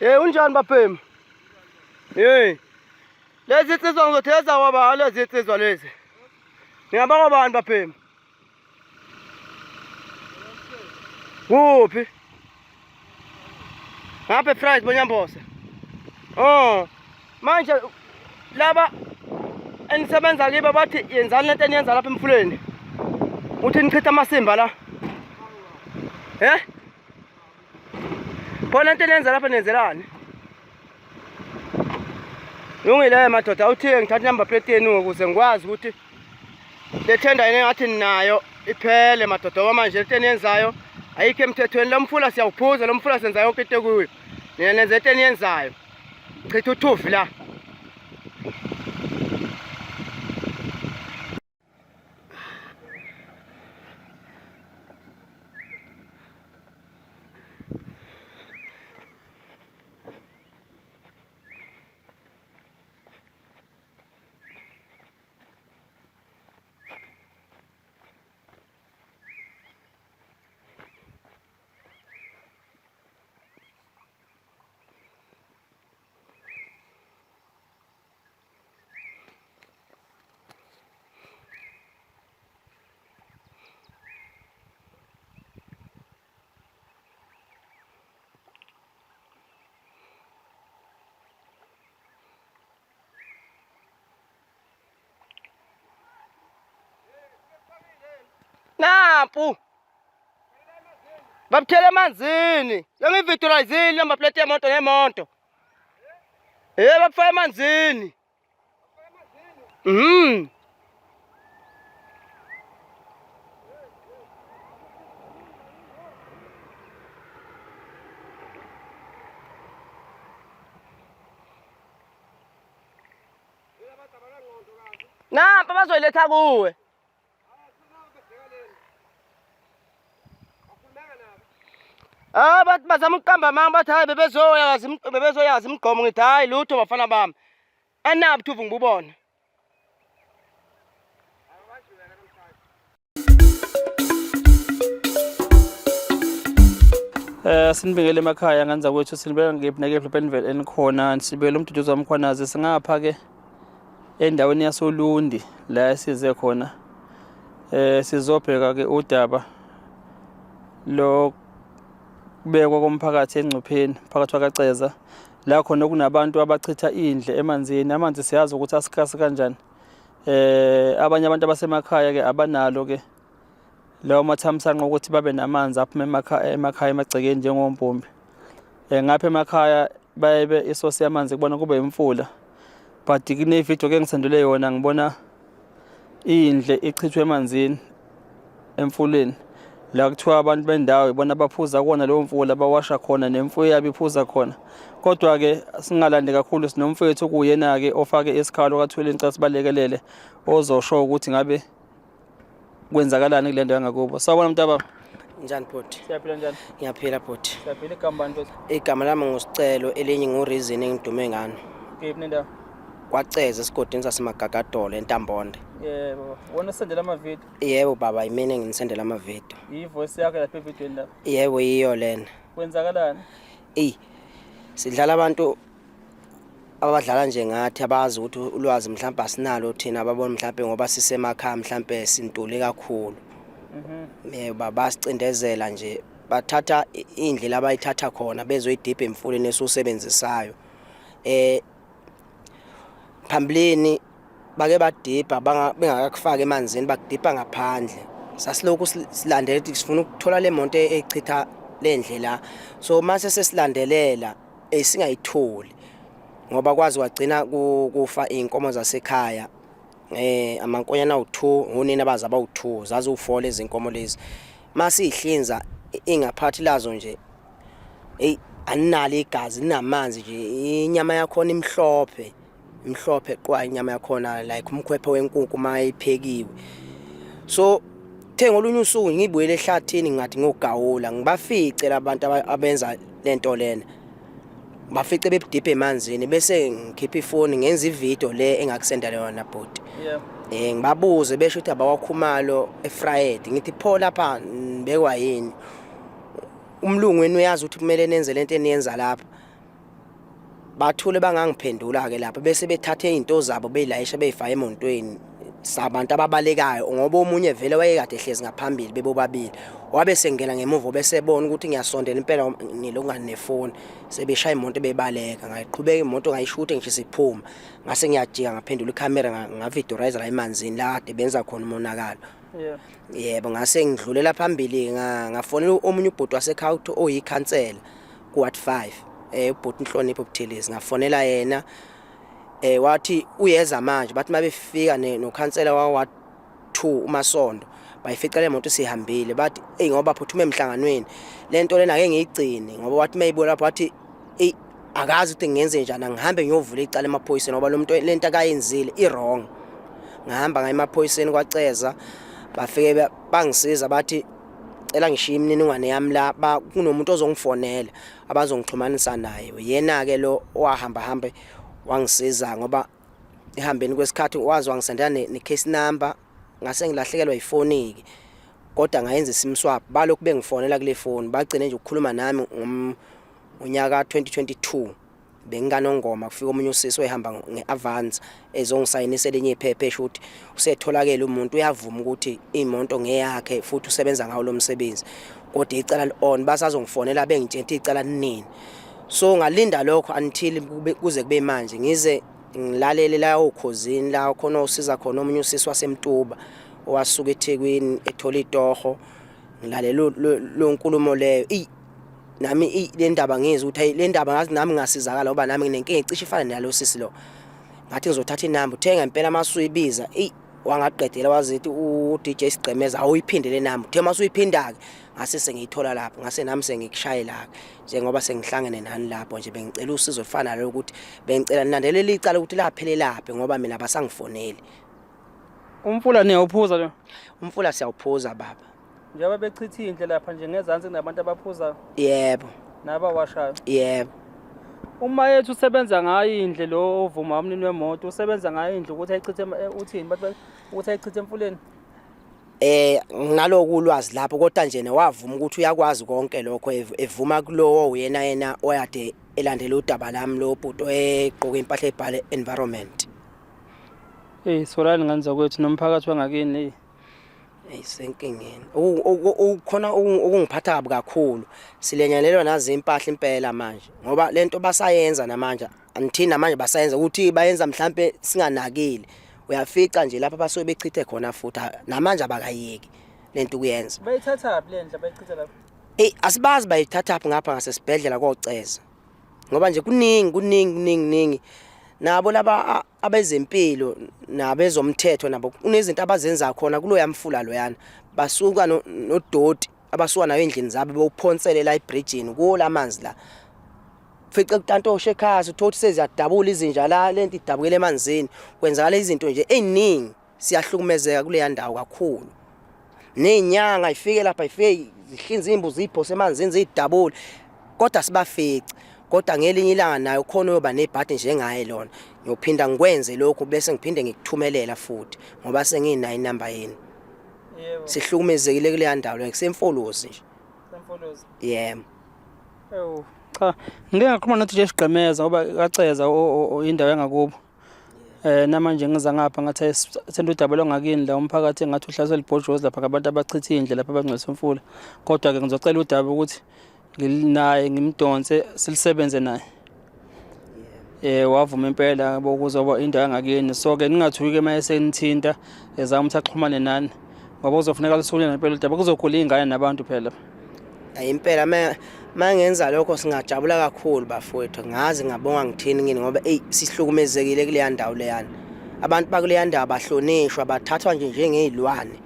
Unjani baphemu? Lezi insizwa ngizotheza kwaba lezi insizwa lezi. Ngihamba kwabani baphemu? Kuphi? Ngapha ePrice Bonyambosa. Manje laba enisebenza kibo bathi yenzani lento eniyenza lapha emfuleni. Uthi nichitha amasimba la. Phela lento eniyenza lapha nenzelani? Lungile madoda awuthiye ngithatha number plate yenu ukuze ngikwazi ukuthi le tender yena ngathi ninayo iphele madoda ngoba manje lento eniyenzayo ayikho emthethweni. Lo mfula siyawuphuza, lo mfula senza yonke into kuyo. Nina nenza into eniyenzayo. Chitha uthufi la. Nampu. Babuthele emanzini. Ngivitalizile number plate yemoto ngemonto. Bafaka emanzini. Nampa bazoyiletha kuwe. Bathi bazama ukuqamba mama bathi hayi bebezoyazi imigqomo ngithi hayi lutho bafana bami. Anabi thuvu ngibubona. Sinibekele emakhaya nganza kwethu sinibeka ngephi nakephi Benville enikhona sibekele umduduzo wamkhwanazi singapha ke endaweni yasoLundi la size khona sizobheka ke udaba lo kubekwa komphakathi engcupheni phakathi kwaCeza la khona kunabantu abachitha indle emanzini. Amanzi siyazi ukuthi asikasi kanjani. Abanye abantu abasemakhaya ke abanalo ke lawo mathamsanqa ukuthi babe namanzi aphuma emakhaya emagcekeni njengombumbi. Ngapha emakhaya bayibe isosi yamanzi kubona kube imfula. But kune video ke ngisendele yona ngibona indle ichithwe emanzini emfuleni. La kuthiwa abantu bendawo ibona baphuza kona leyo mfula bawasha khona nemfuyo yabo iphuza khona. Kodwa ke singalande kakhulu sinomfethu kuyena ke ofake isikhalo kathwele incasa balekelele ozosho ukuthi ngabe kwenzakalani kule ndawo yangakubo. Sawubona mntaba. Njani bhuti? Siyaphila njani? Ngiyaphila bhuti. Siyaphila igama bani bhuti? Igama lami nguSicelo elinye nguReason engidume ngano. Kephi nendawo? KwaCeza esigodini saseMagagadolo eNtambonde. Yebo. Wona sendela ama video? Yebo baba imina nginisendela ama video. Ivoice yakho lapha evidweni lapha? Yebo yiyo lena. Kwenzakalani? Sidlala abantu abadlala nje ngathi abazi ukuthi ulwazi mhlawumbe asinalo thina ababona mhlawumbe ngoba sisemakhaya mhlawumbe sintule kakhulu. Baba sicindezela nje bathatha indlela abayithatha khona bezoyidipha emfuleni esusebenzisayo. Phambilini bake badipha bengakafaka emanzini bakudipha ngaphandle. Sasilokhu silandela ukuthi sifuna ukuthola le monto echitha le ndlela. So mase sesilandelela singayitholi ngoba kwazi wagcina kufa inkomo zasekhaya. Amankonyana u2 ngonina bazaba u2 zazi u4 lezi inkomo lezi. Mase ihlinza ingaphathi lazo nje aninalo igazi linamanzi nje inyama yakho imhlophe qwa inyama yakhona like umkhwephe wenkuku mayiphekiwe. So thenga olunye usuku ngibuyele ehlathini ngathi ngogawula ngibafice labantu abenza lento lena. Bafice bebudiphe emanzini bese ngikhipha ifoni ngenza ivideo le engakusendela yona bhuti. Ngibabuze besho ukuthi abawakhumalo eFriday ngithi pho lapha bekwa yini umlungu wenu uyazi ukuthi kumele nenze lento eniyenza lapha. bathule bangangiphendula ke lapha bese bethathe izinto zabo beyilayisha beyifaka emontweni sabantu ababalekayo ngoba omunye vele wayekade ehlezi ngaphambili bebobabili wabe sengena ngemuva bese bona ukuthi ngiyasondela impela nilokungani nefoni sebeshaya imoto bebaleka ngayiqhubeka imoto ngayishuthi ngishisa iphuma ngase ngiyajika ngaphendula ikhamera ngavideoize la emanzini la kade benza khona umonakalo. Yebo ngase ngidlulela phambili ngafonela omunye ubhuti wasekhaya ukuthi oyikhansela ku Ward 5 ubhuti Nhlonipho Buthelezi ngafonela yena wathi uyeza manje bathi mabefika nokhansela wa Ward 2 uMasondo bayifica le moto sihambile bathi ngoba phuthume emhlanganweni lento lena ake ngiyigcine ngoba wathi mayibona lapho wathi akazi ukuthi ngenze njani ngihambe ngiyovula icala emaphoyiseni ngoba lo muntu lento akayenzile wrong. Ngihamba ngaye emaphoyiseni kwaceza bafike bangisiza bathi cela ngishiye imininingwane yami la kunomuntu ozongifonela abazongixhumanisa naye yena ke lo wahamba wangisiza ngoba ehambeni kwesikhathi wazi wangisendela ne case number ngase ngilahlekelwa ifoni ke kodwa ngayenza sim swap balokhu bengifonela kule phone bagcine nje ukukhuluma nami ngonyaka 2022 benganongoma kufika omunye usisi wehamba ngeadvance ezongisayinisa lenye iphepha eshuthi usetholakele umuntu uyavuma ukuthi imonto ngeyakhe futhi usebenza ngawo lo msebenzi kodwa icala on basazongifonela bengitshela icala linini. So ngalinda lokho until kuze kube manje ngize ngilalele la okhosini la khona usiza khona omunye usisi waseMtuba owasuka eThekwini ethola itoho ngilalela lo nkulumo leyo nami le ndaba ngizwe ukuthi le ndaba ngazi nami ngasizakala ngoba nami nginenkinga ecishe ifana nalo sisi lo ngathi ngizothatha inamba uthenga impela masuyibiza wangaqedela wazithi uDJ Sigcemeza awuyiphindele namba uthe masuyiphinda ke ngase sengiyithola lapho ngase nami sengikushayela njengoba sengihlangene nani lapho nje bengicela usizo lifana nalo ukuthi bengicela ninandelela icala ukuthi laphelela laphi ngoba mina basangifoneli. Umfula niyawuphuza lo? Umfula siyawuphuza baba. Njengoba bechitha indlela lapha nje ngezansi kunabantu abaphuza. Yebo. Nabawashayo. Yebo. Uma yethu usebenza ngayo indle lo ovuma umnini wemoto usebenza ngayo indle ukuthi ayichithe uthini bathi ukuthi ayichithe emfuleni. Nginaloku ulwazi lapho kodwa nje wavuma ukuthi uyakwazi konke lokho evuma kulowo uyena oyade elandela udaba lami lo bhuti egqoka impahla ebhale environment. Solani nganza kwethu nomphakathi wangakini senkingeni ukhona ukungiphatha kabi kakhulu silenyalelwa nazi impahla impela manje ngoba lento basayenza namanje anithina manje basayenza ukuthi bayenza mhlambe singanakile uyafica nje lapha basobe bechithe khona futhi namanje abakayeki lento kuyenza bayithatha phi lendla bayichitha lapha asibazi bayithatha phi ngapha ngasesibhedlela koceza ngoba nje kuningi nabo laba abezempilo nabezomthetho nabo kunezinto abazenza khona kulo yamfula loyana basuka nodoti abasuka nayo endlini zabo bewuphonsele la ebridgeini kula manzi la fica kutanto shekhasi uthothi seziyadabula izinja la lento idabukele emanzini kwenzakala izinto nje eziningi siyahlukumezeka kule yandawo kakhulu nezinyanga ifike lapha ifike zihlinza imbuzi iphose emanzini zidabula kodwa sibafica kodwa ngelinye ilanga nayo khona yoba nebhadi njengaye lona ngiyophinda ngikwenze lokho bese ngiphinde ngikuthumelela futhi ngoba senginayo inamba yenu. Yebo sihlukumezekile kule yandawo kusemfolozi nje semfolozi. Yebo cha ngike ngakhuluma noDJ Sigcemeza ngoba kaceza indawo yangakubo namanje ngiza ngapha ngathi senda udaba longakini la umphakathi engathi uhlaselwe libhojozi lapha abantu abachitha indle lapha abangcwesa umfula kodwa ke ngizocela udaba ukuthi ngilinaye ngimdonse silisebenze naye. Wavuma impela bokuzoba indawo yangakini so ke ningathuki mayese nithinta ezama ukuthi axhumane nani ngoba uzofuneka lisukulele impela udaba kuzokhula ingane nabantu phela. Impela mangenza lokho singajabula kakhulu bafowethu ngazi ngabonga ngithini ngini ngoba sihlukumezekile kule yandawo leyana abantu bakule yandawo bahlonishwa bathathwa nje njengezilwane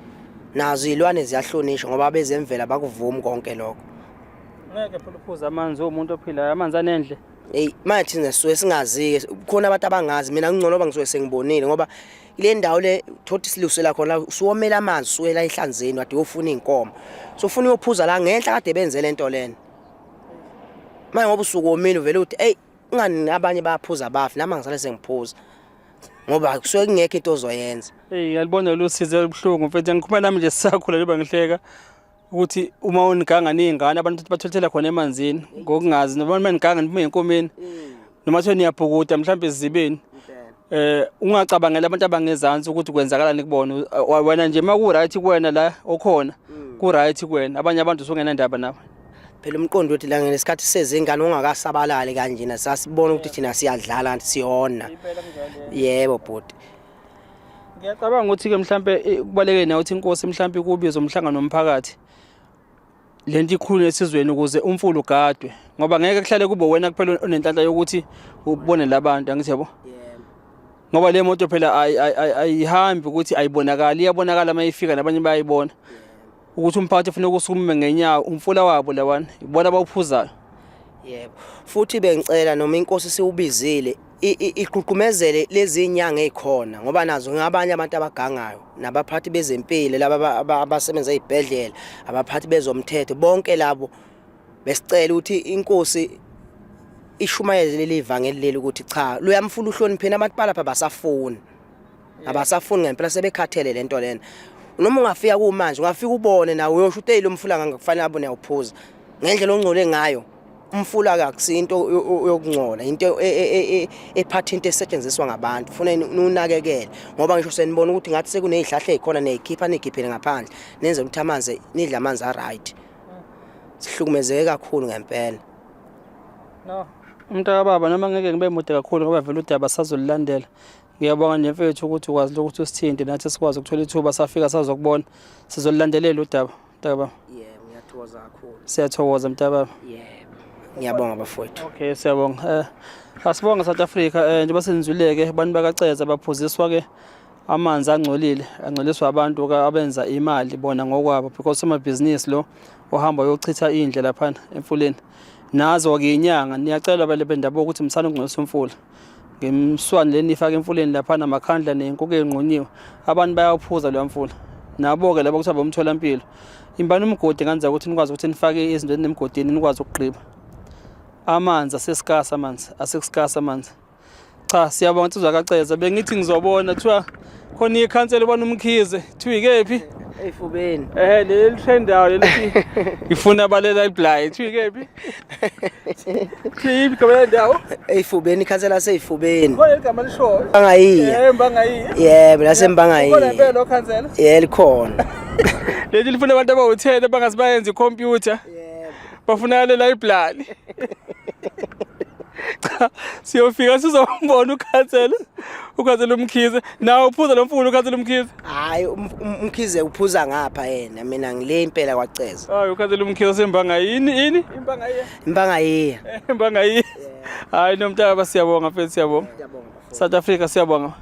nazo izilwane ziyahlonishwa ngoba bezemvela bakuvuma konke lokho. Ngeke phela uphuza amanzi umuntu ophilayo amanzi anendle. Manje thina sisuke singazi kukhona abantu abangazi mina ngingcono ngoba ngisuke sengibonile ngoba ile ndawo le thothi silusela khona usuwomela amanzi usuwela ehlanzeni wade ufuna inkomo so ufuna uyophuza la ngenhla kade benze lento lena manje ngoba usukomile uvela uthi ngani abanye bayaphuza bafi nami ngisale sengiphuza ngoba kusuke kungekho into ozoyenza. Ngiyalibona lo size ebuhlungu mfethu ngikhuluma nami nje sisakhula liba ngihleka ukuthi uma uniganga ningane abantu bathothela khona emanzini ngokungazi noma maniganga nibuye enkomeni noma kuthiwa niyabhukuda mhlawumbe ezibeni ungacabangela abantu abangezansi ukuthi kwenzakalani kubona wena nje uma ku-right kuwena la okhona ku-right kuwena abanye abantu usungenandaba nabo. Phela umqondo wethi la ngesikhathi sezingane ongakasabalali kanjena sasibona ukuthi thina siyadlala siyona. Yebo bhuti. Ngiyacabanga ukuthi-ke mhlawumbe kubaleke nawe ukuthi inkosi mhlawumbe kubizwe umhlangano nomphakathi lento ikhulu esizweni ukuze umfula ugadwe ngoba ngeke kuhlale kube wena kuphela onenhlanhla yokuthi ubone labantu angithi yabo. Ngoba le moto phela ayihambi ukuthi ayibonakala iyabonakala mayifika nabanye bayayibona ukuthi umphakathi ufuna ukusukume ngenyawo umfula wabo lawana ibona abawuphuzayo. Yebo futhi bengicela noma inkosi siwubizile iqhuqhumezele lezi inyanga ezikhona ngoba nazo ngabanye abantu abagangayo nabaphathi bezempilo laba abasebenza ezibhedlela abaphathi bezomthetho bonke labo besicela ukuthi inkosi ishumayeze leli ivangeli leli ukuthi cha luyamfula uhlonipheni abantu balapha basafuni abasafuni ngempela sebekhathele lento lena noma ungafika kumanje ungafika ubone nawe uyosho ukuthi lo mfula ngikufanele abone uyawuphuza ngendlela ongcole ngayo umfula akusinto yokungcola into ephatha into esetshenziswa ngabantu ufuna unakekele ngoba ngisho senibona ukuthi ngathi sekunezihlahla ezikhona nezikhipha negiphele ngaphandle nenze ukuthi amanzi nidla amanzi a-right sihlukumezeke kakhulu ngempela. No umntaka baba noma ngeke ngibe mude kakhulu ngoba vele udaba sazolilandela. Ngiyabonga nje mfethu ukuthi ukwazi ukuthi usithinte nathi sikwazi ukuthola ithuba safika sazokubona sizolilandelela udaba mntaka baba. Yebo ngiyathokoza kakhulu. Siyathokoza mntaka baba. Yebo ngiyabonga bafowethu. Okay siyabonga. Asibonga South Africa njengoba senizwileke abantu bakaceza baphuziswa ke amanzi angcolile angcoliswa abantu abenza imali bona ngokwabo because amabhizinisi lo ohamba yochitha indlela lapha emfuleni. Nazo ke inyanga niyacela bale bendabuko ukuthi msana ukungcolisa umfula. Ngemswane leni ifaka emfuleni lapha namakhandla nenkukhu enqonyiwe abantu bayawuphuza lo mfula. Nabo ke labo kuthi abomtholampilo. Imbani umgodi nganza ukuthi nikwazi ukuthi nifake izinto enemgodini nikwazi ukugqiba. Amanzi asesikasa amanzi asekusikasa amanzi. Cha siyabonga ukuthi uzakaceza bengithi ngizobona kuthiwa khona ikhansela ubona umkhize kuthiwa ikephi eyifubeni leli trendawo leli ifuna balela iblind kuthiwa ikephi kuthiwa igama lendawo eyifubeni ikhansela seyifubeni khona igama lisho bangayiya bangayiya yebo lasembangayiya khona impela lo khansela likhona leli lifuna abantu abawu10 bangazibayenza icomputer yebo bafuna lela iblind. Siyofika sizombona ukhansela umkhize nawe uphuza lo mfula ukhansela umkhize. Hayi umkhize uphuza ngapha yena mina ngile impela kwaceza. Hayi ukhansela umkhize sembanga yini imbangayiya imbangayiya. Hayi nomntaka siyabonga mfethu siyabonga. South Africa siyabonga.